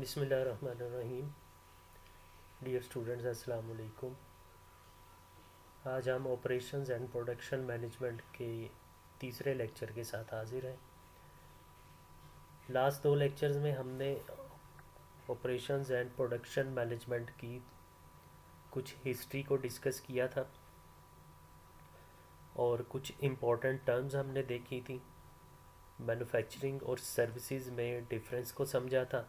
बिस्मिल्लाहिर्रहमानिर्रहीम। Dear students, अस्सलाम वालेकुम। आज हम ऑपरेशंस एंड प्रोडक्शन मैनेजमेंट के तीसरे लेक्चर के साथ हाजिर हैं। लास्ट दो लेक्चर्स में हमने ऑपरेशंस एंड प्रोडक्शन मैनेजमेंट की कुछ हिस्ट्री को डिस्कस किया था और कुछ इम्पोर्टेंट टर्म्स हमने देखी थी। मैन्युफैक्चरिंग और सर्विसेज में डिफरेंस को समझा था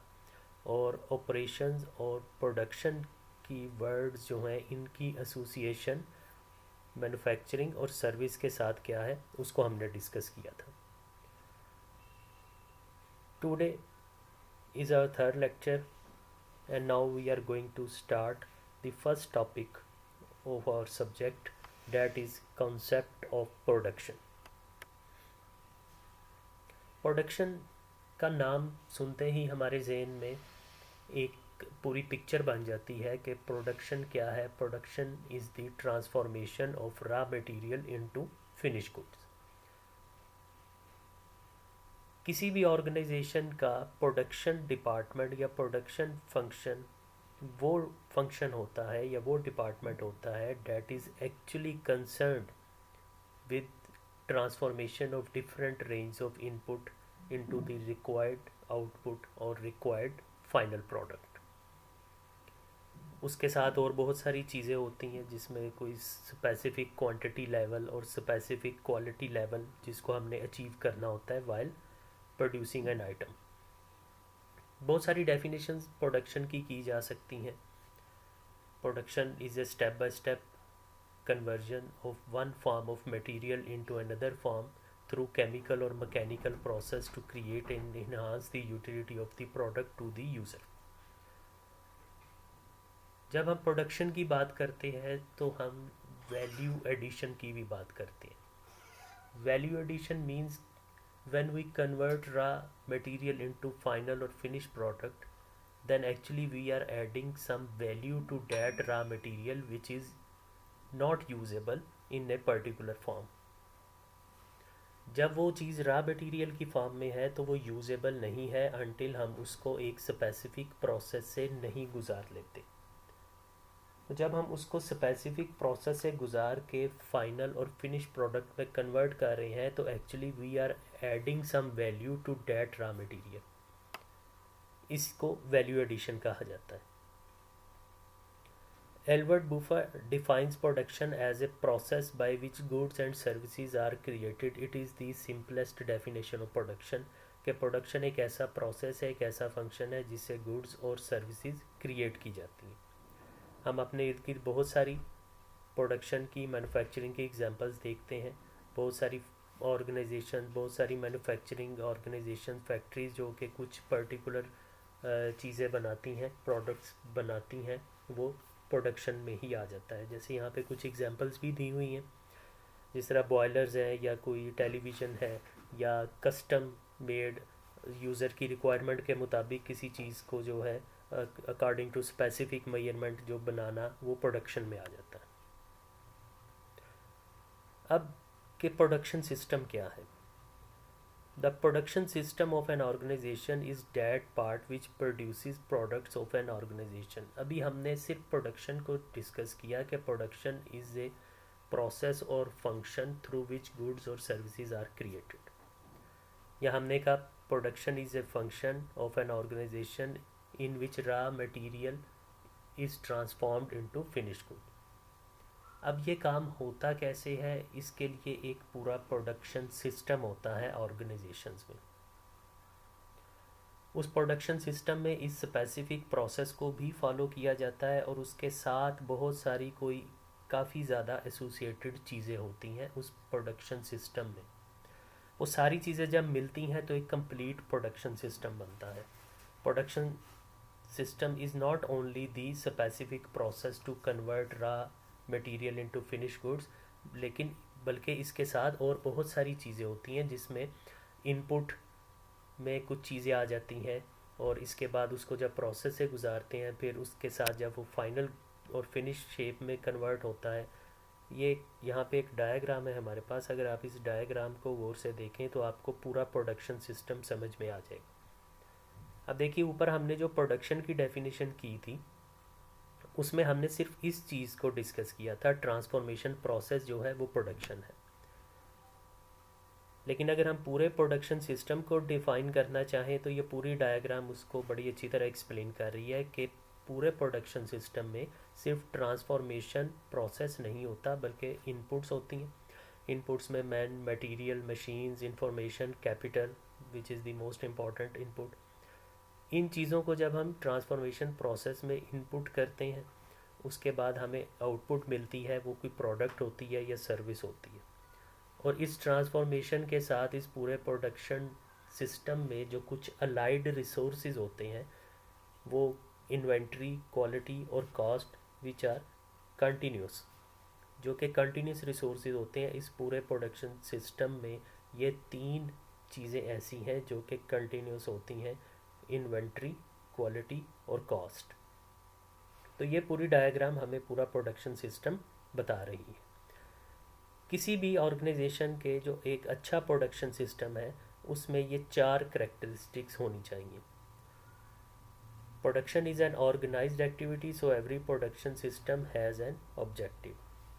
और ऑपरेशंस और प्रोडक्शन की वर्ड्स जो हैं इनकी एसोसिएशन मैन्युफैक्चरिंग और सर्विस के साथ क्या है उसको हमने डिस्कस किया था। Today is our third lecture and now we are going to start the first topic of our subject, that is concept of production. Production का नाम सुनते ही हमारे जहन में एक पूरी पिक्चर बन जाती है कि प्रोडक्शन क्या है। Production is the transformation of raw material into finish goods. किसी भी ऑर्गेनाइजेशन का प्रोडक्शन डिपार्टमेंट या प्रोडक्शन फंक्शन वो फंक्शन होता है या वो डिपार्टमेंट होता है that is actually concerned with transformation of different range of input into the required output और रिक्वायर्ड फाइनल प्रोडक्ट। उसके साथ और बहुत सारी चीज़ें होती हैं जिसमें कोई स्पेसिफिक क्वांटिटी लेवल और स्पेसिफिक क्वालिटी लेवल जिसको हमने अचीव करना होता है वाइल प्रोड्यूसिंग एन आइटम। बहुत सारी डेफिनेशंस प्रोडक्शन की जा सकती हैं। Production is a step by step conversion of one form of material into another form through chemical or mechanical process to create and enhance the utility of the product to the user। जब हम production की बात करते हैं तो हम value addition की भी बात करते हैं। Value addition means when we convert raw material into final or finished product, then actually we are adding some value to that raw material which is not usable in a particular form। जब वो चीज़ raw material की form में है तो वो usable नहीं है until हम उसको एक स्पेसिफिक प्रोसेस से नहीं गुजार लेते। तो जब हम उसको स्पेसिफिक प्रोसेस से गुजार के फाइनल और फिनिश प्रोडक्ट में कन्वर्ट कर रहे हैं तो actually we are adding some value to that raw material. इसको वैल्यू एडिशन कहा जाता है। Albert Buffer defines production as a process by which goods and services are created। It is the simplest definition of production कि production एक ऐसा process है, एक ऐसा फंक्शन है जिससे गुड्स और सर्विसेज क्रिएट की जाती हैं। हम अपने इर्द गिर्द बहुत सारी प्रोडक्शन की मैन्युफैक्चरिंग की एग्जांपल्स देखते हैं। बहुत सारी ऑर्गेनाइजेशन, बहुत सारी मैन्युफैक्चरिंग ऑर्गेनाइजेशन, फैक्ट्रीज जो कि कुछ पर्टिकुलर चीज़ें बनाती हैं, प्रोडक्ट्स बनाती हैं, वो प्रोडक्शन में ही आ जाता है। जैसे यहाँ पे कुछ एग्जांपल्स भी दी हुई हैं, जिस तरह बॉयलर्स हैं या कोई टेलीविज़न है या कस्टम मेड यूज़र की रिक्वायरमेंट के मुताबिक किसी चीज़ को जो है अकॉर्डिंग टू स्पेसिफिक मेजरमेंट जो बनाना, वो प्रोडक्शन में आ जाता है। अब के प्रोडक्शन सिस्टम क्या है? The production system of an organization is that part which produces products of an organization। अभी हमने सिर्फ प्रोडक्शन को डिस्कस किया कि प्रोडक्शन इज़ ए प्रोसेस और फंक्शन थ्रू विच गुड्स और सर्विसेज आर क्रिएटेड। या हमने कहा production is a function of an organisation in which raw material is transformed into finished good. अब ये काम होता कैसे है? इसके लिए एक पूरा प्रोडक्शन सिस्टम होता है ऑर्गेनाइजेशंस में। उस प्रोडक्शन सिस्टम में इस स्पेसिफिक प्रोसेस को भी फॉलो किया जाता है और उसके साथ बहुत सारी कोई काफ़ी ज़्यादा एसोसिएटेड चीज़ें होती हैं उस प्रोडक्शन सिस्टम में। वो सारी चीज़ें जब मिलती हैं तो एक कंप्लीट प्रोडक्शन सिस्टम बनता है। Production system is not only the specific process to convert raw material into finish goods, लेकिन बल्कि इसके साथ और बहुत सारी चीज़ें होती हैं जिसमें इनपुट में कुछ चीज़ें आ जाती हैं और इसके बाद उसको जब प्रोसेस से गुजारते हैं फिर उसके साथ जब वो फाइनल और फिनिश शेप में कन्वर्ट होता है। ये यहाँ पे एक डायग्राम है हमारे पास, अगर आप इस डायग्राम को गौर से देखें तो आपको पूरा प्रोडक्शन सिस्टम समझ में आ जाएगा। अब देखिए ऊपर हमने जो प्रोडक्शन की डेफिनेशन की थी उसमें हमने सिर्फ इस चीज़ को डिस्कस किया था, ट्रांसफॉर्मेशन प्रोसेस जो है वो प्रोडक्शन है। लेकिन अगर हम पूरे प्रोडक्शन सिस्टम को डिफ़ाइन करना चाहें तो ये पूरी डायग्राम उसको बड़ी अच्छी तरह एक्सप्लेन कर रही है कि पूरे प्रोडक्शन सिस्टम में सिर्फ ट्रांसफॉर्मेशन प्रोसेस नहीं होता बल्कि इनपुट्स होती हैं। इनपुट्स में man, material, machines, information, capital which is the most important input. इन चीज़ों को जब हम ट्रांसफॉर्मेशन प्रोसेस में इनपुट करते हैं उसके बाद हमें आउटपुट मिलती है, वो कोई प्रोडक्ट होती है या सर्विस होती है। और इस ट्रांसफॉर्मेशन के साथ इस पूरे प्रोडक्शन सिस्टम में जो कुछ अलाइड रिसोर्सेज होते हैं वो इन्वेंट्री, क्वालिटी और कॉस्ट विच आर कंटिन्यूस, जो कि कंटिन्यूस रिसोर्सेज होते हैं इस पूरे प्रोडक्शन सिस्टम में। ये तीन चीज़ें ऐसी हैं जो कि कंटिन्यूस होती हैं, इन्वेंट्री, क्वालिटी और कॉस्ट। तो ये पूरी डायग्राम हमें पूरा प्रोडक्शन सिस्टम बता रही है। किसी भी ऑर्गेनाइजेशन के जो एक अच्छा प्रोडक्शन सिस्टम है उसमें ये 4 करेक्टरिस्टिक्स होनी चाहिए। Production is an organised activity, so every production system has an objective.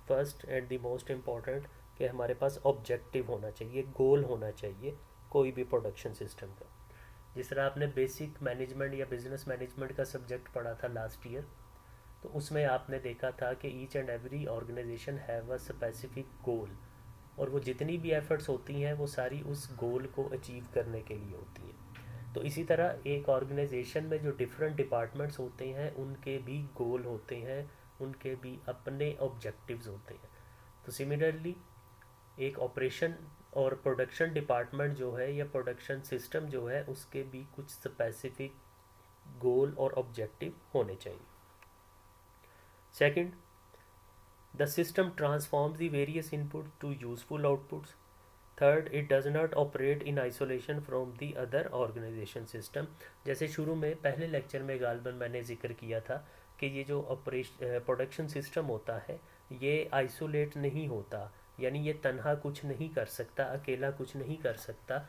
First and the most important कि हमारे पास ऑब्जेक्टिव होना चाहिए, गोल होना चाहिए कोई भी प्रोडक्शन सिस्टम का। जिस तरह आपने बेसिक मैनेजमेंट या बिजनेस मैनेजमेंट का सब्जेक्ट पढ़ा था लास्ट ईयर, तो उसमें आपने देखा था कि each and every organisation have a specific goal, और वो जितनी भी एफर्ट्स होती हैं वो सारी उस गोल को अचीव करने के लिए होती हैं। तो इसी तरह एक ऑर्गेनाइजेशन में जो डिफरेंट डिपार्टमेंट्स होते हैं उनके भी गोल होते हैं, उनके भी अपने ऑब्जेक्टिव्स होते हैं। तो सिमिलरली एक ऑपरेशन और प्रोडक्शन डिपार्टमेंट जो है या प्रोडक्शन सिस्टम जो है उसके भी कुछ स्पेसिफिक गोल और ऑब्जेक्टिव होने चाहिए। Second, the system transforms the various inputs to useful outputs. Third, it does not operate in isolation from the other organization system. जैसे शुरू में पहले लेक्चर में गालबन मैंने जिक्र किया था कि ये जो प्रोडक्शन सिस्टम होता है ये आइसोलेट नहीं होता, यानी ये तन्हा कुछ नहीं कर सकता, अकेला कुछ नहीं कर सकता।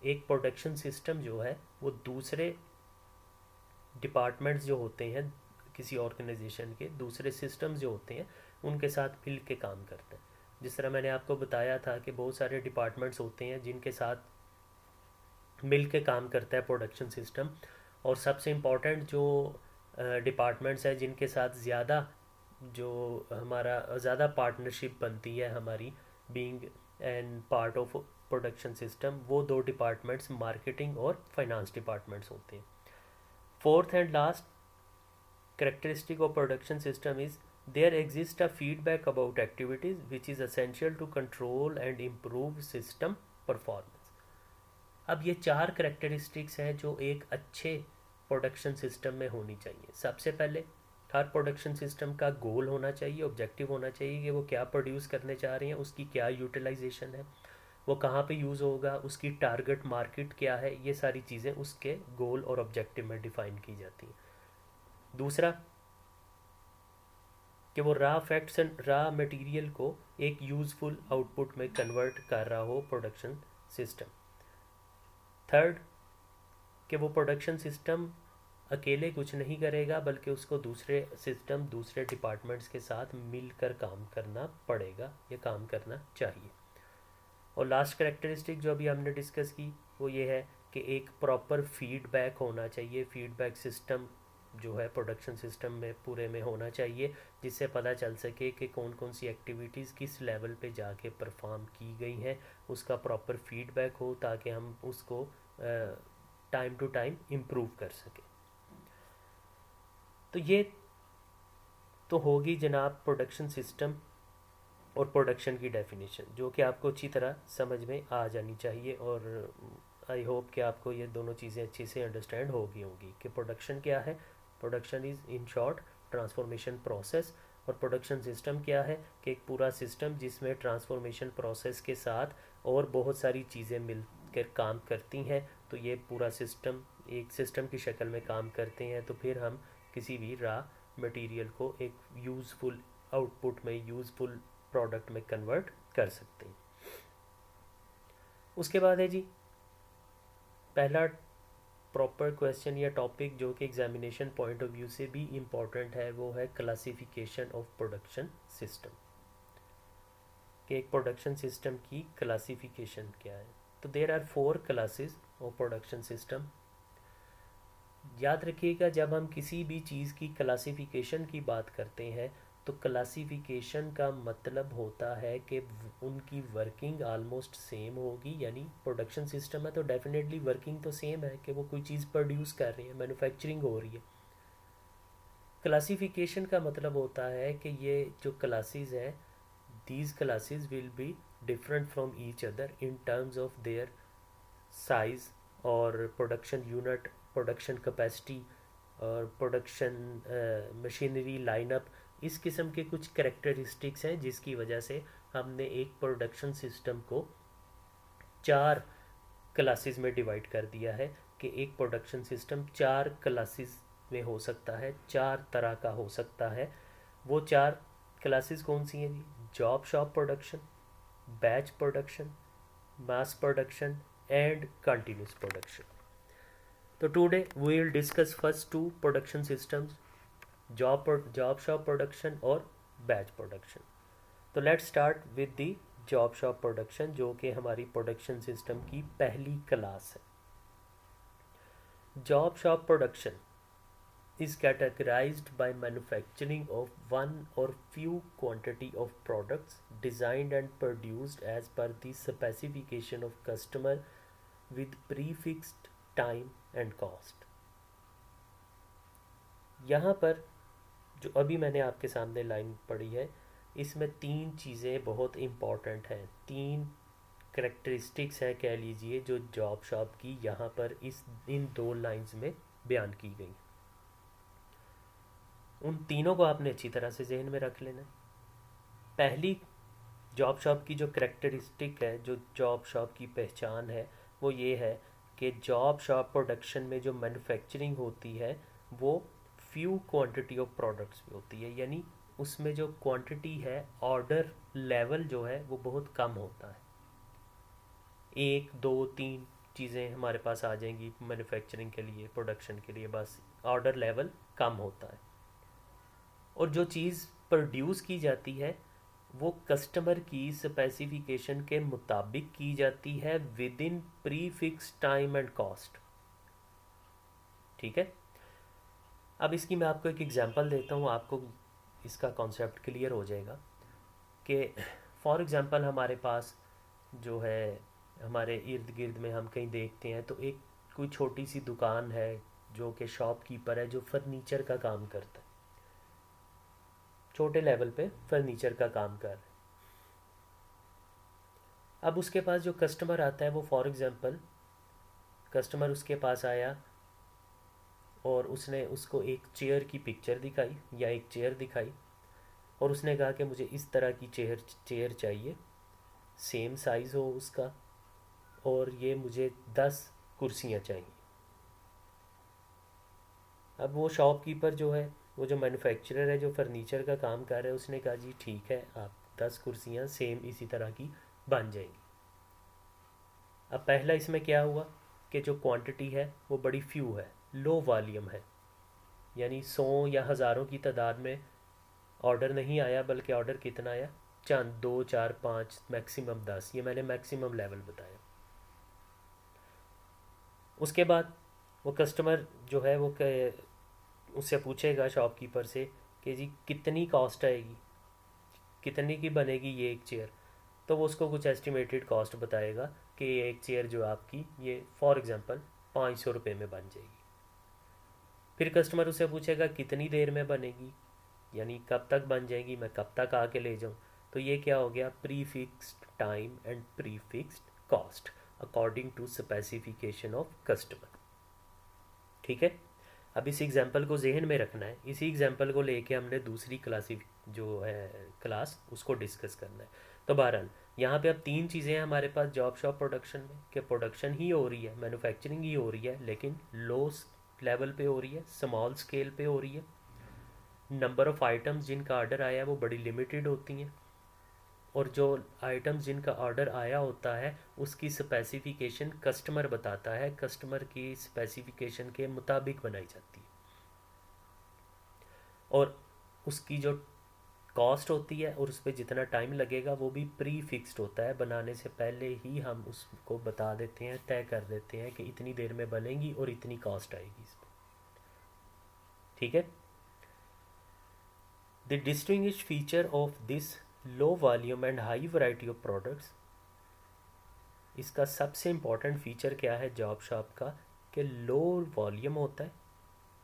एक प्रोडक्शन सिस्टम जो है वो दूसरे डिपार्टमेंट्स जो होते हैं किसी ऑर्गेनाइजेशन के, दूसरे सिस्टम्स जो होते हैं उनके साथ मिल के काम करते हैं। जिस तरह मैंने आपको बताया था कि बहुत सारे डिपार्टमेंट्स होते हैं जिनके साथ मिल के काम करता है प्रोडक्शन सिस्टम, और सबसे इम्पॉर्टेंट जो डिपार्टमेंट्स हैं जिनके साथ ज़्यादा जो हमारा ज़्यादा पार्टनरशिप बनती है हमारी, being and part of production system, वो 2 डिपार्टमेंट्स मार्केटिंग और फाइनेंस डिपार्टमेंट्स होते हैं। Fourth and last characteristic of production system is there exists a feedback about activities which is essential to control and improve system performance. अब ये 4 characteristics हैं जो एक अच्छे प्रोडक्शन सिस्टम में होनी चाहिए। सबसे पहले हर प्रोडक्शन सिस्टम का गोल होना चाहिए, ऑब्जेक्टिव होना चाहिए कि वो क्या प्रोड्यूस करने चाह रहे हैं, उसकी क्या यूटिलाइजेशन है, वो कहाँ पे यूज़ होगा, उसकी टारगेट मार्केट क्या है, ये सारी चीज़ें उसके गोल और ऑब्जेक्टिव में डिफाइन की जाती हैं। दूसरा कि वो raw facts and raw material को एक यूज़फुल आउटपुट में कन्वर्ट कर रहा हो प्रोडक्शन सिस्टम। थर्ड कि वो प्रोडक्शन सिस्टम अकेले कुछ नहीं करेगा बल्कि उसको दूसरे सिस्टम, दूसरे डिपार्टमेंट्स के साथ मिलकर काम करना पड़ेगा या काम करना चाहिए। और लास्ट करेक्टरिस्टिक जो अभी हमने डिस्कस की वो ये है कि एक प्रॉपर फीडबैक होना चाहिए। फीडबैक सिस्टम जो है प्रोडक्शन सिस्टम में पूरे में होना चाहिए, जिससे पता चल सके कि कौन कौन सी एक्टिविटीज़ किस लेवल पे जाके परफॉर्म की गई हैं, उसका प्रॉपर फीडबैक हो ताकि हम उसको टाइम टू टाइम इम्प्रूव कर सकें। तो ये तो होगी जनाब प्रोडक्शन सिस्टम और प्रोडक्शन की डेफिनेशन, जो कि आपको अच्छी तरह समझ में आ जानी चाहिए। और आई होप कि आपको ये दोनों चीज़ें अच्छे से अंडरस्टैंड हो गई होंगी कि प्रोडक्शन क्या है। Production is in short transformation process, और प्रोडक्शन सिस्टम क्या है कि एक पूरा सिस्टम जिसमें ट्रांसफॉर्मेशन प्रोसेस के साथ और बहुत सारी चीज़ें मिलकर काम करती हैं। तो ये पूरा सिस्टम एक सिस्टम की शक्ल में काम करते हैं, तो फिर हम किसी भी रॉ मटेरियल को एक यूज़फुल आउटपुट में, यूज़फुल प्रोडक्ट में कन्वर्ट कर सकते हैं। उसके बाद है जी पहला प्रॉपर क्वेश्चन या टॉपिक जो कि एग्जामिनेशन पॉइंट ऑफ व्यू से भी इम्पॉर्टेंट है, वो है क्लासिफिकेशन ऑफ प्रोडक्शन सिस्टम, कि एक प्रोडक्शन सिस्टम की क्लासिफिकेशन क्या है। तो there are 4 classes of production system. याद रखिएगा, जब हम किसी भी चीज़ की क्लासिफिकेशन की बात करते हैं तो क्लासिफिकेशन का मतलब होता है कि उनकी वर्किंग आलमोस्ट सेम होगी। यानी प्रोडक्शन सिस्टम है तो डेफिनेटली वर्किंग तो सेम है, कि वो कोई चीज़ प्रोड्यूस कर रही है, मैन्युफैक्चरिंग हो रही है। क्लासिफिकेशन का मतलब होता है कि ये जो क्लासेस हैं, these classes will be different from each other in terms of their size और production unit, production capacity और production machinery lineup। इस किस्म के कुछ करेक्टरिस्टिक्स हैं जिसकी वजह से हमने एक प्रोडक्शन सिस्टम को 4 क्लासेस में डिवाइड कर दिया है, कि एक प्रोडक्शन सिस्टम 4 क्लासेस में हो सकता है, 4 तरह का हो सकता है। वो 4 क्लासेस कौन सी हैं जी? Job shop production, batch production, mass production and continuous production. तो today we will discuss first 2 production systems, job shop production और बैच प्रोडक्शन। तो let's start with the job shop production, जो कि हमारी प्रोडक्शन सिस्टम की पहली class है। Job shop production is categorized by manufacturing of one or few quantity of products designed and produced as per the specification of customer with prefixed time and cost। यहाँ पर जो अभी मैंने आपके सामने लाइन पढ़ी है, इसमें 3 चीज़ें बहुत इम्पॉर्टेंट हैं, 3 करेक्टरिस्टिक्स हैं कह लीजिए, जो जॉब शॉप की यहाँ पर इन 2 लाइंस में बयान की गई। उन तीनों को आपने अच्छी तरह से जहन में रख लेना है। पहली जॉब शॉप की जो करेक्टरिस्टिक है, जो जॉब शॉप की पहचान है, वो ये है कि जॉब शॉप प्रोडक्शन में जो मैन्युफैक्चरिंग होती है वो फ्यू क्वांटिटी ऑफ प्रोडक्ट्स में होती है। यानी उसमें जो क्वांटिटी है, ऑर्डर लेवल जो है वो बहुत कम होता है। 1 2 3 चीज़ें हमारे पास आ जाएंगी मैन्युफैक्चरिंग के लिए, प्रोडक्शन के लिए, बस ऑर्डर लेवल कम होता है। और जो चीज़ प्रोड्यूस की जाती है वो कस्टमर की स्पेसिफिकेशन के मुताबिक की जाती है with in pre fix time and cost. ठीक है, अब इसकी मैं आपको एक एग्जांपल देता हूँ, आपको इसका कॉन्सेप्ट क्लियर हो जाएगा। कि फॉर एग्जांपल हमारे पास जो है, हमारे इर्द गिर्द में हम कहीं देखते हैं तो एक कोई छोटी सी दुकान है, जो कि शॉपकीपर है जो फर्नीचर का काम करता है, छोटे लेवल पे फर्नीचर का काम कर रहे हैं। अब उसके पास जो कस्टमर आता है वो, फॉर एग्जांपल कस्टमर उसके पास आया और उसने उसको एक चेयर की पिक्चर दिखाई या एक चेयर दिखाई, और उसने कहा कि मुझे इस तरह की चेयर चाहिए, सेम साइज़ हो उसका, और ये मुझे 10 कुर्सियाँ चाहिए। अब वो शॉपकीपर जो है, वो जो मैन्युफैक्चरर है जो फर्नीचर का काम कर रहा है, उसने कहा जी ठीक है, आप 10 कुर्सियाँ सेम इसी तरह की बन जाएंगी। अब पहला इसमें क्या हुआ कि जो क्वांटिटी है वो बड़ी फ्यू है, लो वॉल्यूम है, यानी 100 या हज़ारों की तादाद में ऑर्डर नहीं आया, बल्कि ऑर्डर कितना आया, चंद 2 4 5 मैक्सिमम 10, ये मैंने मैक्सिमम लेवल बताया। उसके बाद वो कस्टमर जो है वो उससे पूछेगा शॉपकीपर से कि जी कितनी कॉस्ट आएगी, कितने की बनेगी ये एक चेयर। तो वो उसको कुछ एस्टिमेटेड कॉस्ट बताएगा कि ये एक चेयर जो आपकी, ये फॉर एग्जांपल 500 रुपये में बन जाएगी। फिर कस्टमर उससे पूछेगा कितनी देर में बनेगी, यानी कब तक बन जाएगी, मैं कब तक आके ले जाऊँ। तो ये क्या हो गया, prefixed time and prefixed cost according to specification of customer. ठीक है, अब इस एग्जांपल को जहन में रखना है, इसी एग्जांपल को लेके हमने दूसरी जो है क्लास उसको डिस्कस करना है। तो बहरहाल यहाँ पे अब 3 चीज़ें हैं हमारे पास जॉब शॉप प्रोडक्शन में, कि प्रोडक्शन ही हो रही है, मैन्युफैक्चरिंग ही हो रही है, लेकिन लो लेवल पे हो रही है, स्मॉल स्केल पे हो रही है। नंबर ऑफ़ आइटम्स जिनका ऑर्डर आया है वो बड़ी लिमिटेड होती हैं। और जो आइटम्स जिनका ऑर्डर आया होता है उसकी स्पेसिफिकेशन कस्टमर बताता है, कस्टमर की स्पेसिफिकेशन के मुताबिक बनाई जाती है। और उसकी जो कॉस्ट होती है और उस पर जितना टाइम लगेगा वो भी प्री फिक्स्ड होता है, बनाने से पहले ही हम उसको बता देते हैं, तय कर देते हैं कि इतनी देर में बनेगी और इतनी कॉस्ट आएगी इस पर। ठीक है। The distinguish feature of this low volume and high variety of products, इसका सबसे इम्पॉर्टेंट फीचर क्या है जॉब शॉप का, कि लो वॉल्यूम होता है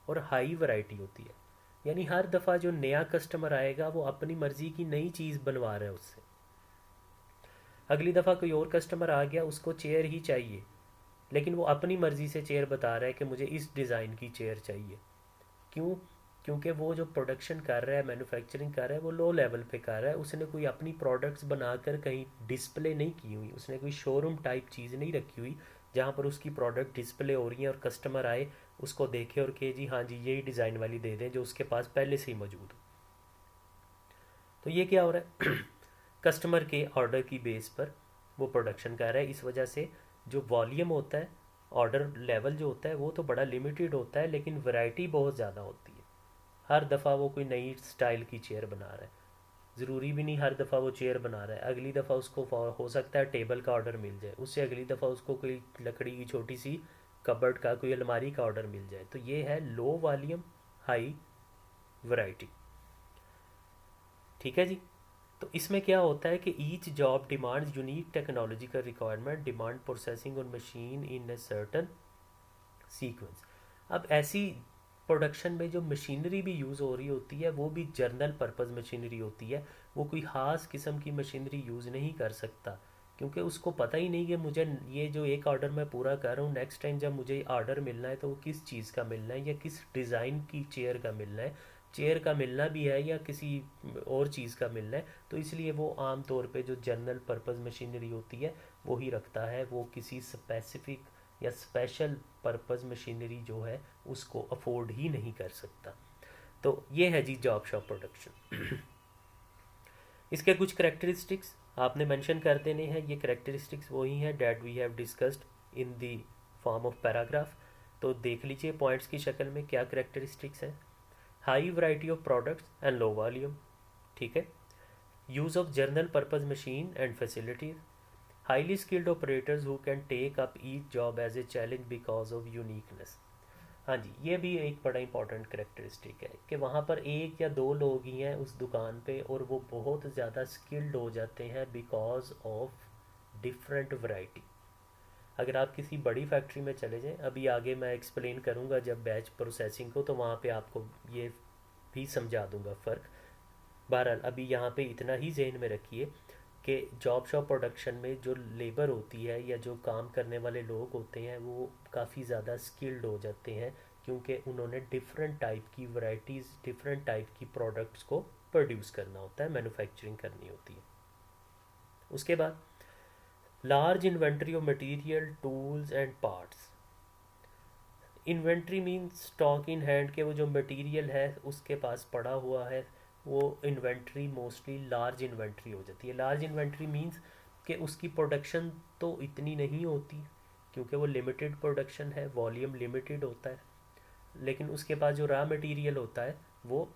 और हाई वैरायटी होती है। यानी हर दफ़ा जो नया कस्टमर आएगा वो अपनी मर्ज़ी की नई चीज़ बनवा रहा है उससे। अगली दफ़ा कोई और कस्टमर आ गया, उसको चेयर ही चाहिए, लेकिन वो अपनी मर्ज़ी से चेयर बता रहा है कि मुझे इस डिज़ाइन की चेयर चाहिए। क्यों? क्योंकि वो जो प्रोडक्शन कर रहा है, मैन्युफैक्चरिंग कर रहा है, वो लो लेवल पे कर रहा है। उसने कोई अपनी प्रोडक्ट्स बनाकर कहीं डिस्प्ले नहीं की हुई, उसने कोई शोरूम टाइप चीज़ नहीं रखी हुई जहाँ पर उसकी प्रोडक्ट डिस्प्ले हो रही है और कस्टमर आए उसको देखे और कहे जी हाँ जी यही डिज़ाइन वाली दे दें जो उसके पास पहले से ही मौजूद हो। तो ये क्या हो रहा है कस्टमर के ऑर्डर की बेस पर वो प्रोडक्शन कर रहा है। इस वजह से जो वॉल्यूम होता है, ऑर्डर लेवल जो होता है वो तो बड़ा लिमिटेड होता है, लेकिन वैरायटी बहुत ज़्यादा होती है। हर दफ़ा वो कोई नई स्टाइल की चेयर बना रहा है, ज़रूरी भी नहीं हर दफ़ा वो चेयर बना रहा है। अगली दफ़ा उसको हो सकता है टेबल का ऑर्डर मिल जाए, उससे अगली दफ़ा उसको कोई लकड़ी की छोटी सी कबर्ड का, कोई अलमारी का ऑर्डर मिल जाए। तो ये है लो वॉल्यूम हाई वैरायटी। ठीक है जी। तो इसमें क्या होता है कि each job demands unique technological requirement, demand processing और machine in a certain sequence. अब ऐसी प्रोडक्शन में जो मशीनरी भी यूज़ हो रही होती है वो भी जनरल पर्पज़ मशीनरी होती है। वो कोई ख़ास किस्म की मशीनरी यूज़ नहीं कर सकता, क्योंकि उसको पता ही नहीं कि मुझे ये जो एक ऑर्डर मैं पूरा कर रहा हूँ, नेक्स्ट टाइम जब मुझे ऑर्डर मिलना है तो वो किस चीज़ का मिलना है या किस डिज़ाइन की चेयर का मिलना है, चेयर का मिलना भी है या किसी और चीज़ का मिलना है। तो इसलिए वो आम तौर पे जो जनरल पर्पज़ मशीनरी होती है वो ही रखता है, वो किसी स्पेसिफिक या स्पेशल पर्पज़ मशीनरी जो है उसको अफोर्ड ही नहीं कर सकता। तो ये है जी जॉब शॉप प्रोडक्शन। इसके कुछ करेक्टरिस्टिक्स आपने मेंशन कर देने हैं। ये करेक्टरिस्टिक्स वही हैं that we have discussed in the form of paragraph. तो देख लीजिए पॉइंट्स की शक्ल में क्या करेक्टरिस्टिक्स हैं। High variety of products and low volume, ठीक है। Use of general purpose machine and facilities, highly skilled operators who can take up each job as a challenge because of uniqueness. हाँ जी, ये भी एक बड़ा इंपॉर्टेंट करेक्टरिस्टिक है कि वहाँ पर एक या दो लोग ही हैं उस दुकान पे और वो बहुत ज़्यादा स्किल्ड हो जाते हैं बिकॉज ऑफ डिफरेंट वैरायटी। अगर आप किसी बड़ी फैक्ट्री में चले जाएं, अभी आगे मैं एक्सप्लेन करूँगा जब बैच प्रोसेसिंग को, तो वहाँ पे आपको ये भी समझा दूँगा फ़र्क। बहरहाल अभी यहाँ पे इतना ही जहन में रखिए कि जॉब शॉप प्रोडक्शन में जो लेबर होती है या जो काम करने वाले लोग होते हैं वो काफ़ी ज़्यादा स्किल्ड हो जाते हैं, क्योंकि उन्होंने डिफरेंट टाइप की वैरायटीज़, डिफरेंट टाइप की प्रोडक्ट्स को प्रोड्यूस करना होता है, मैन्युफैक्चरिंग करनी होती है। उसके बाद large inventory of material, tools and parts. Inventory means stock in hand, के वो जो मटेरियल है उसके पास पड़ा हुआ है, वो इन्वेंट्री मोस्टली लार्ज इन्वेंट्री हो जाती है। लार्ज इन्वेंट्री मीन्स कि उसकी प्रोडक्शन तो इतनी नहीं होती क्योंकि वो लिमिटेड प्रोडक्शन है, वॉल्यूम लिमिटेड होता है, लेकिन उसके पास जो रॉ मटेरियल होता है वो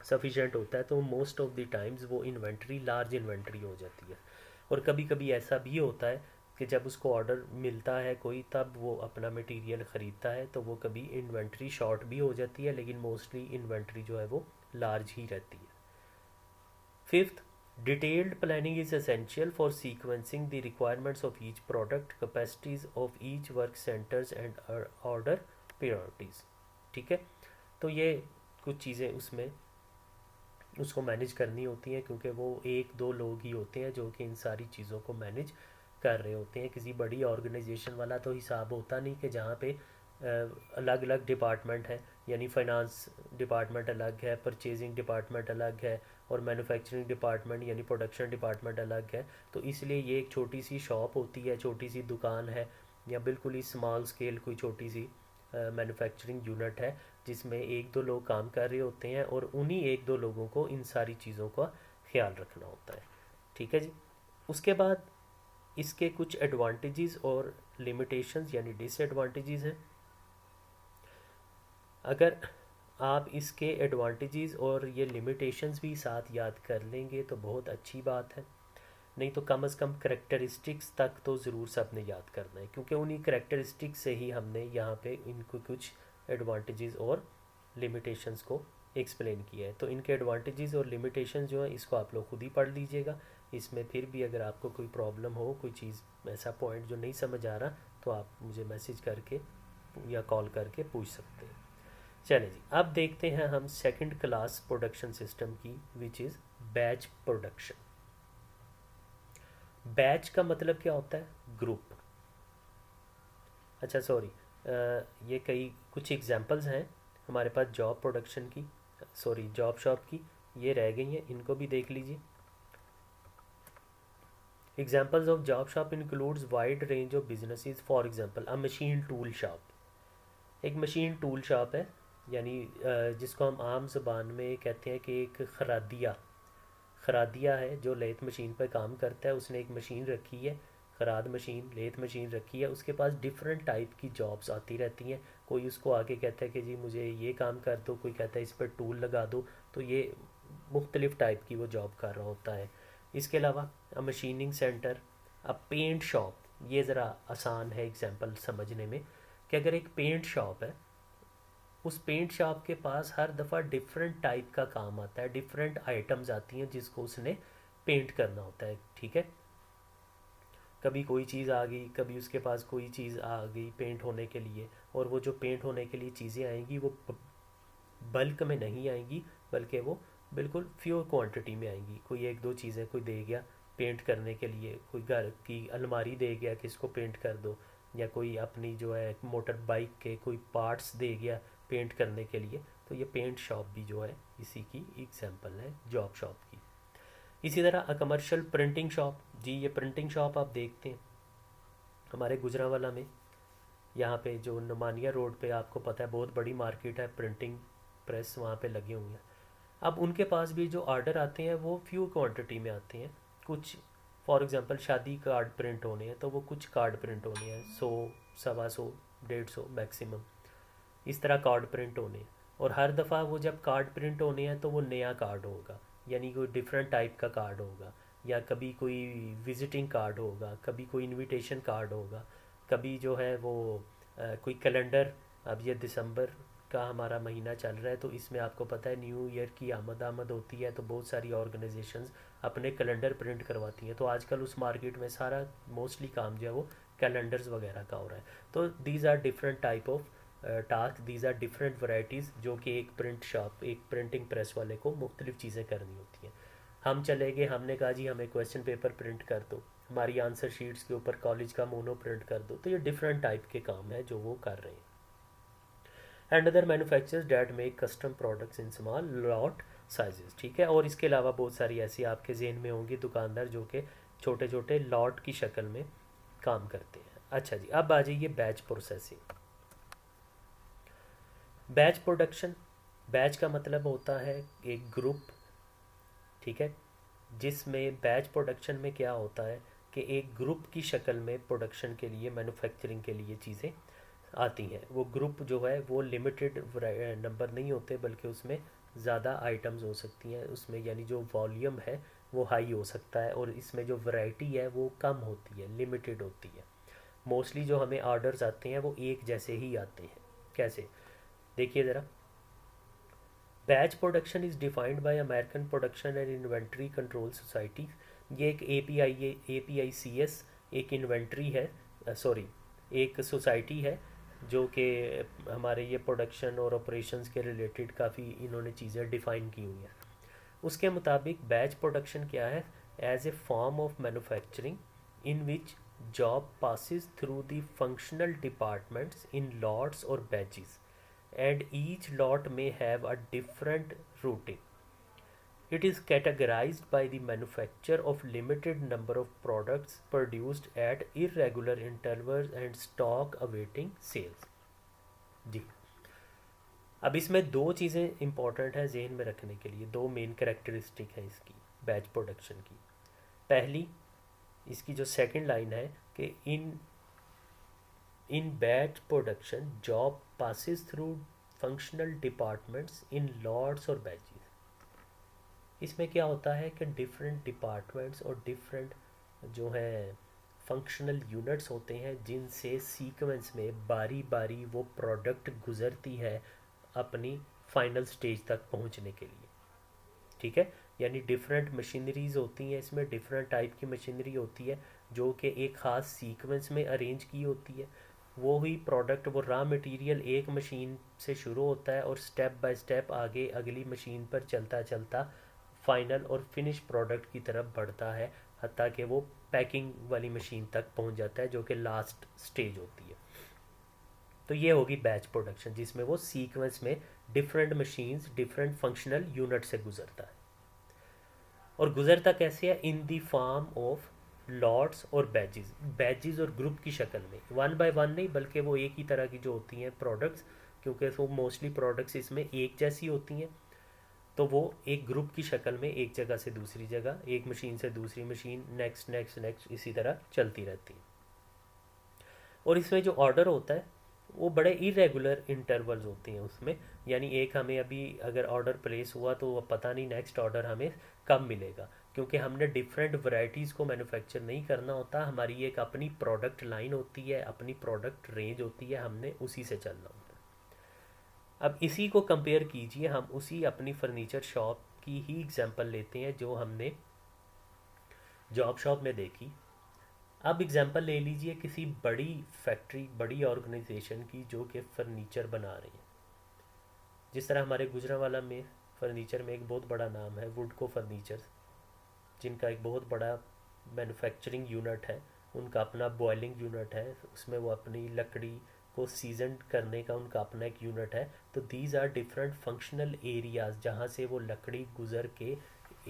सफिशेंट होता है। तो मोस्ट ऑफ द टाइम्स वो इन्वेंट्री लार्ज इन्वेंट्री हो जाती है। और कभी कभी ऐसा भी होता है कि जब उसको ऑर्डर मिलता है कोई, तब वो अपना मटेरियल ख़रीदता है, तो वो कभी इन्वेंट्री शॉर्ट भी हो जाती है, लेकिन मोस्टली इन्वेंट्री जो है वो लार्ज ही रहती है। Fifth, detailed planning is essential for sequencing the requirements of each product, capacities of each work centres and order priorities. ठीक है। तो ये कुछ चीज़ें उसमें उसको मैनेज करनी होती हैं, क्योंकि वो एक दो लोग ही होते हैं जो कि इन सारी चीज़ों को मैनेज कर रहे होते हैं। किसी बड़ी ऑर्गेनाइजेशन वाला तो हिसाब होता नहीं कि जहाँ पे अलग अलग डिपार्टमेंट है, यानी फाइनेंस डिपार्टमेंट अलग है, परचेजिंग डिपार्टमेंट अलग है और मैन्युफैक्चरिंग डिपार्टमेंट यानी प्रोडक्शन डिपार्टमेंट अलग है। तो इसलिए ये एक छोटी सी शॉप होती है, छोटी सी दुकान है, या बिल्कुल ही स्मॉल स्केल कोई छोटी सी मैन्युफैक्चरिंग यूनिट है जिसमें एक दो लोग काम कर रहे होते हैं और उन्हीं एक दो लोगों को इन सारी चीज़ों का ख्याल रखना होता है। ठीक है जी। उसके बाद इसके कुछ एडवांटेजेस और लिमिटेशंस यानी डिसएडवांटेजेस हैं। अगर आप इसके एडवांटेजेस और ये लिमिटेशंस भी साथ याद कर लेंगे तो बहुत अच्छी बात है, नहीं तो कम से कम करेक्टरिस्टिक्स तक तो ज़रूर सबने याद करना है, क्योंकि उन्हीं करेक्टरिस्टिक्स से ही हमने यहाँ पे इनको कुछ एडवांटेजेस और लिमिटेशंस को एक्सप्लेन किया है। तो इनके एडवांटेजेस और लिमिटेशंस जो है इसको आप लोग खुद ही पढ़ लीजिएगा। इसमें फिर भी अगर आपको कोई प्रॉब्लम हो, कोई चीज़ ऐसा पॉइंट जो नहीं समझ आ रहा, तो आप मुझे मैसेज करके या कॉल करके पूछ सकते हैं। चले जी, अब देखते हैं हम सेकंड क्लास प्रोडक्शन सिस्टम की, which is batch production. Batch का मतलब क्या होता है? ग्रुप। अच्छा सॉरी, ये कई कुछ एग्जांपल्स हैं हमारे पास जॉब प्रोडक्शन की, सॉरी जॉब शॉप की, ये रह गई हैं, इनको भी देख लीजिए। Examples of job shop includes wide range of businesses. For example a machine tool shop. एक मशीन टूल शॉप है, यानी जिसको हम आम ज़बान में कहते हैं कि एक खरादिया, खरादिया है जो लेथ मशीन पर काम करता है। उसने एक मशीन रखी है, खराद मशीन, लेथ मशीन रखी है। उसके पास डिफरेंट टाइप की जॉब्स आती रहती हैं। कोई उसको आगे कहता है कि जी मुझे ये काम कर दो, कोई कहता है इस पर टूल लगा दो। तो ये मुख्तलिफ टाइप की वो जॉब कर रहा होता है। इसके अलावा अ मशीनिंग सेंटर, अ पेंट शॉप, ये ज़रा आसान है एग्जांपल समझने में, कि अगर एक पेंट शॉप है, उस पेंट शॉप के पास हर दफ़ा डिफरेंट टाइप का काम आता है, डिफरेंट आइटम्स आती हैं जिसको उसने पेंट करना होता है। ठीक है, कभी कोई चीज़ आ गई, कभी उसके पास कोई चीज़ आ गई पेंट होने के लिए, और वो जो पेंट होने के लिए चीज़ें आएंगी वो बल्क में नहीं आएंगी, बल्कि वो बिल्कुल फ्यू क्वांटिटी में आएंगी। कोई एक दो चीज़ें कोई दे गया पेंट करने के लिए, कोई घर की अलमारी दे गया कि इसको पेंट कर दो, या कोई अपनी जो है मोटर बाइक के कोई पार्ट्स दे गया पेंट करने के लिए। तो ये पेंट शॉप भी जो है इसी की एग्जांपल है जॉब शॉप की। इसी तरह अ कमर्शियल प्रिंटिंग शॉप, जी ये प्रिंटिंग शॉप आप देखते हैं हमारे गुजरांवाला में, यहाँ पे जो नमानिया रोड पे आपको पता है बहुत बड़ी मार्केट है, प्रिंटिंग प्रेस वहाँ पे लगे हुए हैं। अब उनके पास भी जो ऑर्डर आते हैं वो फ्यू क्वांटिटी में आते हैं। कुछ फॉर एग्जांपल शादी कार्ड प्रिंट होने हैं तो वो कुछ कार्ड प्रिंट होने हैं, 100, 125, 150 मैक्सिमम, इस तरह कार्ड प्रिंट होने हैं। और हर दफ़ा वो जब कार्ड प्रिंट होने हैं तो वो नया कार्ड होगा, यानी कोई डिफरेंट टाइप का कार्ड होगा, या कभी कोई विजिटिंग कार्ड होगा, कभी कोई इनविटेशन कार्ड होगा, कभी जो है वो कोई कैलेंडर। अब ये दिसंबर का हमारा महीना चल रहा है, तो इसमें आपको पता है न्यू ईयर की आमद होती है, तो बहुत सारी ऑर्गेनाइजेशंस अपने कैलेंडर प्रिंट करवाती हैं। तो आजकल उस मार्केट में सारा मोस्टली काम जो है वो कैलेंडर्स वगैरह का हो रहा है। तो these are different type of task, these are different varieties, जो कि एक प्रिंट शॉप, एक प्रिंटिंग प्रेस वाले को मुख्तलिफ चीज़ें करनी होती हैं। हम चले गए, हमने कहा जी हमें क्वेश्चन पेपर प्रिंट कर दो, हमारी आंसर शीट्स के ऊपर कॉलेज का मोनो प्रिंट कर दो। तो ये डिफरेंट टाइप के काम है जो वो कर रहे हैं। And other manufacturers that make custom products in small lot sizes. ठीक है, और इसके अलावा बहुत सारी ऐसी आपके जहन में होंगी दुकानदार जो कि छोटे छोटे लॉट की शक्ल में काम करते हैं। अच्छा जी, अब आ जाइए batch processing. Batch production, batch का मतलब होता है एक ग्रुप। ठीक है, जिसमें बैच प्रोडक्शन में क्या होता है कि एक ग्रुप की शक्ल में प्रोडक्शन के लिए, मैन्युफैक्चरिंग के लिए चीज़ें आती हैं। वो ग्रुप जो है वो लिमिटेड नंबर नहीं होते, बल्कि उसमें ज़्यादा आइटम्स हो सकती हैं उसमें, यानी जो वॉल्यूम है वो हाई हो सकता है, और इसमें जो वैरायटी है वो कम होती है, लिमिटेड होती है। मोस्टली जो हमें ऑर्डर्स आते हैं वो एक जैसे ही आते हैं। कैसे, देखिए ज़रा। Batch production is defined by American production and inventory control society. ये एक APICS एक इन्वेंट्री है, सॉरी एक सोसाइटी है जो कि हमारे ये प्रोडक्शन और ऑपरेशंस के रिलेटेड काफ़ी इन्होंने चीज़ें डिफ़ाइन की हुई हैं। उसके मुताबिक बैच प्रोडक्शन क्या है? As a form of manufacturing in which job passes through the functional departments in lots और batches, and each lot may have a different routing. It is categorized by the manufacture of limited number of products produced at irregular intervals and stock awaiting sales. जी, अब इसमें दो चीज़ें important है जहन में रखने के लिए, दो मेन कैरेक्टरिस्टिक हैं इसकी बैच प्रोडक्शन की। पहली इसकी जो सेकंड लाइन है कि in batch production job passes through functional departments in lots और बैचेस। इसमें क्या होता है कि डिफरेंट डिपार्टमेंट्स और डिफरेंट जो है फंक्शनल यूनिट्स होते हैं जिनसे सीक्वेंस में बारी बारी वो प्रोडक्ट गुजरती है अपनी फाइनल स्टेज तक पहुंचने के लिए। ठीक है, यानी डिफरेंट मशीनरीज होती हैं, इसमें डिफरेंट टाइप की मशीनरी होती है जो कि एक ख़ास सीक्वेंस में अरेंज की होती है। वो ही प्रोडक्ट, वो रॉ मटेरियल एक मशीन से शुरू होता है और स्टेप बाय स्टेप आगे अगली मशीन पर चलता चलता फाइनल और फिनिश प्रोडक्ट की तरफ बढ़ता है, हत्ता कि वो पैकिंग वाली मशीन तक पहुंच जाता है जो कि लास्ट स्टेज होती है। तो ये होगी बैच प्रोडक्शन जिसमें वो सीक्वेंस में different machines different functional unit से गुजरता है। और गुजरता कैसे है? इन दी फॉर्म ऑफ लॉट्स और बैजेस, बैजेस और ग्रुप की शक्ल में, वन बाय वन नहीं बल्कि वो एक ही तरह की जो होती हैं प्रोडक्ट्स, क्योंकि वो मोस्टली प्रोडक्ट्स इसमें एक जैसी होती हैं, तो वो एक ग्रुप की शक्ल में एक जगह से दूसरी जगह, एक मशीन से दूसरी मशीन, नेक्स्ट नेक्स्ट नेक्स्ट, इसी तरह चलती रहती है। और इसमें जो ऑर्डर होता है वो बड़े इरेगुलर इंटरवल्स होते हैं उसमें, यानी एक हमें अभी अगर ऑर्डर प्लेस हुआ तो वो पता नहीं नेक्स्ट ऑर्डर हमें कब मिलेगा, क्योंकि हमने डिफरेंट वैरायटीज़ को मैन्युफैक्चर नहीं करना होता, हमारी एक अपनी प्रोडक्ट लाइन होती है, अपनी प्रोडक्ट रेंज होती है, हमने उसी से चलना होता है। अब इसी को कंपेयर कीजिए, हम उसी अपनी फर्नीचर शॉप की ही एग्जांपल लेते हैं जो हमने जॉब शॉप में देखी। अब एग्जांपल ले लीजिए किसी बड़ी फैक्ट्री, बड़ी ऑर्गेनाइजेशन की जो कि फर्नीचर बना रही है। जिस तरह हमारे गुजरांवाला में फर्नीचर में एक बहुत बड़ा नाम है वुडको फर्नीचर, जिनका एक बहुत बड़ा मैन्युफैक्चरिंग यूनिट है, उनका अपना बॉयलिंग यूनिट है, उसमें वो अपनी लकड़ी को सीजन करने का उनका अपना एक यूनिट है। तो these are different functional areas जहाँ से वो लकड़ी गुजर के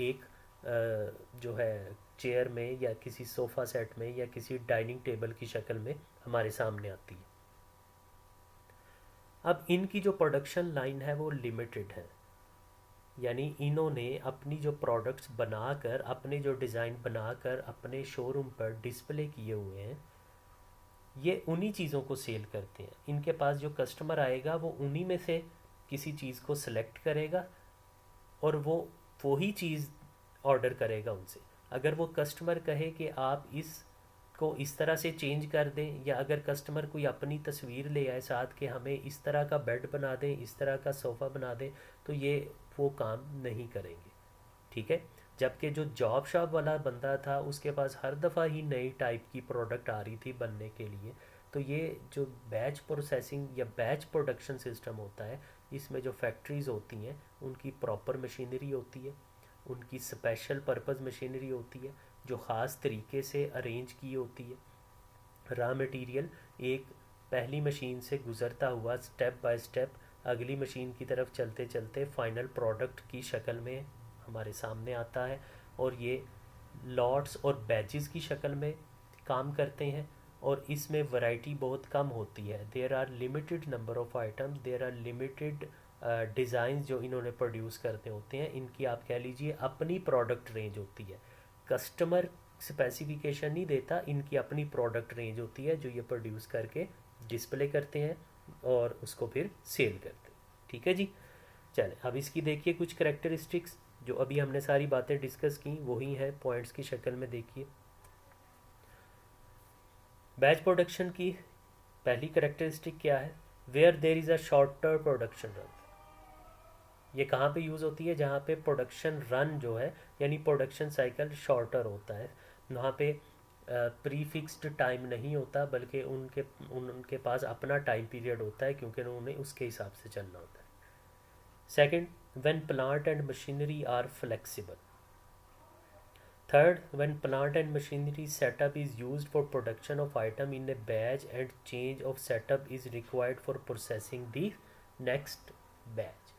एक जो है चेयर में या किसी सोफ़ा सेट में या किसी डाइनिंग टेबल की शक्ल में हमारे सामने आती है। अब इनकी जो प्रोडक्शन लाइन है वो लिमिटेड है, यानी इन्होंने अपनी जो प्रोडक्ट्स बनाकर, अपने जो डिज़ाइन बनाकर अपने शोरूम पर डिस्प्ले किए हुए हैं, ये उन्हीं चीज़ों को सेल करते हैं। इनके पास जो कस्टमर आएगा वो उन्हीं में से किसी चीज़ को सिलेक्ट करेगा और वो ही चीज़ ऑर्डर करेगा उनसे। अगर वो कस्टमर कहे कि आप इस को इस तरह से चेंज कर दें, या अगर कस्टमर कोई अपनी तस्वीर ले आए साथ कि हमें इस तरह का बेड बना दें, इस तरह का सोफ़ा बना दें, तो ये वो काम नहीं करेंगे। ठीक है, जबकि जो जॉब शॉप वाला बंदा था उसके पास हर दफ़ा ही नई टाइप की प्रोडक्ट आ रही थी बनने के लिए। तो ये जो बैच प्रोसेसिंग या बैच प्रोडक्शन सिस्टम होता है, इसमें जो फैक्ट्रीज़ होती हैं उनकी प्रॉपर मशीनरी होती है, उनकी स्पेशल पर्पज़ मशीनरी होती है जो ख़ास तरीके से अरेंज की होती है। रॉ मटेरियल एक पहली मशीन से गुज़रता हुआ स्टेप बाय स्टेप अगली मशीन की तरफ चलते चलते फाइनल प्रोडक्ट की शक्ल में हमारे सामने आता है, और ये लॉट्स और बैचेस की शक्ल में काम करते हैं। और इसमें वैरायटी बहुत कम होती है, there are limited number of items, there are limited design जो इन्होंने प्रोड्यूस करते होते हैं। इनकी आप कह लीजिए अपनी प्रोडक्ट रेंज होती है, कस्टमर स्पेसिफिकेशन नहीं देता, इनकी अपनी प्रोडक्ट रेंज होती है जो ये प्रोड्यूस करके डिस्प्ले करते हैं और उसको फिर सेल करते हैं। ठीक है जी, चलें अब इसकी देखिए कुछ करेक्टरिस्टिक्स। जो अभी हमने सारी बातें डिस्कस की वही है पॉइंट्स की शक्ल में। देखिए बैच प्रोडक्शन की पहली करेक्टरिस्टिक क्या है? Where there is a shorter production run. ये कहाँ पे यूज़ होती है? जहाँ पे प्रोडक्शन रन जो है यानी प्रोडक्शन साइकिल शॉर्टर होता है, वहाँ पे प्री फिक्स्ड टाइम नहीं होता, बल्कि उनके पास अपना टाइम पीरियड होता है क्योंकि उन्हें उसके हिसाब से चलना होता है। Second, when plant and machinery are flexible. Third, when plant and machinery setup is used for production of item in a batch and change of setup is required for processing the next batch.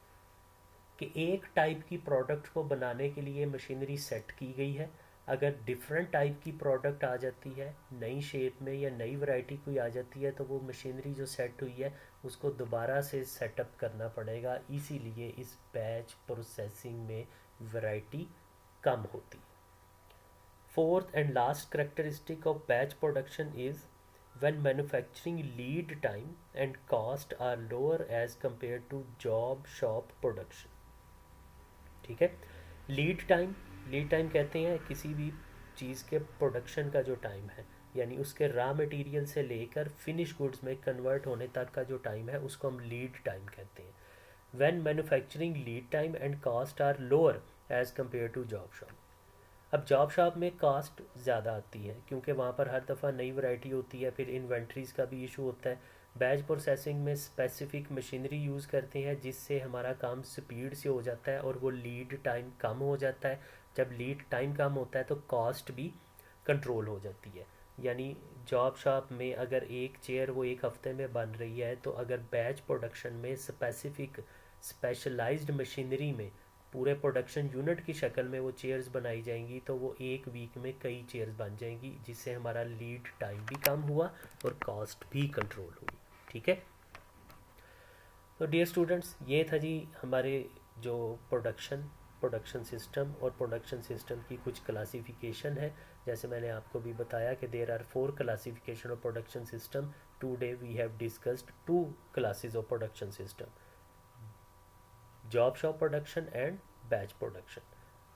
कि एक type की product को बनाने के लिए machinery set की गई है, अगर डिफरेंट टाइप की प्रोडक्ट आ जाती है नई शेप में या नई वैरायटी कोई आ जाती है तो वो मशीनरी जो सेट हुई है उसको दोबारा से सेटअप करना पड़ेगा। इसीलिए इस बैच प्रोसेसिंग में वैरायटी कम होती है। Fourth and last characteristic of batch production is when manufacturing lead time and cost are lower as compared to job shop production. ठीक है, लीड टाइम कहते हैं किसी भी चीज़ के प्रोडक्शन का जो टाइम है, यानी उसके रॉ मटेरियल से लेकर फिनिश गुड्स में कन्वर्ट होने तक का जो टाइम है उसको हम लीड टाइम कहते हैं. When manufacturing lead time and cost are lower as compare to job shop. अब जॉब शॉप में कास्ट ज़्यादा आती है क्योंकि वहाँ पर हर दफ़ा नई वैरायटी होती है, फिर इन्वेंट्रीज़ का भी इशू होता है. बैच प्रोसेसिंग में स्पेसिफिक मशीनरी यूज़ करते हैं जिससे हमारा काम स्पीड से हो जाता है और वो लीड टाइम कम हो जाता है. जब लीड टाइम कम होता है तो कॉस्ट भी कंट्रोल हो जाती है. यानी जॉब शॉप में अगर एक चेयर वो एक हफ्ते में बन रही है, तो अगर बैच प्रोडक्शन में स्पेशलाइज्ड मशीनरी में पूरे प्रोडक्शन यूनिट की शक्ल में वो चेयर्स बनाई जाएंगी तो वो एक वीक में कई चेयर्स बन जाएंगी, जिससे हमारा लीड टाइम भी कम हुआ और कॉस्ट भी कंट्रोल हुई. ठीक है, तो डियर स्टूडेंट्स, ये था जी हमारे जो प्रोडक्शन सिस्टम और प्रोडक्शन सिस्टम की कुछ क्लासिफिकेशन है. जैसे मैंने आपको भी बताया कि there are 4 classification of production system. Today we have discussed 2 classes of production system, job shop production and batch production.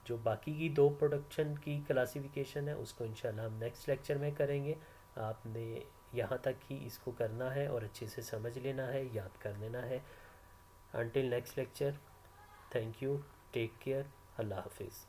जो बाकी की 2 प्रोडक्शन की क्लासिफिकेशन है उसको इंशाल्लाह हम नेक्स्ट लेक्चर में करेंगे. आपने यहाँ तक ही इसको करना है और अच्छे से समझ लेना है, याद कर लेना है. Until next lecture, thank you, take care, अल्लाह हाफिज़.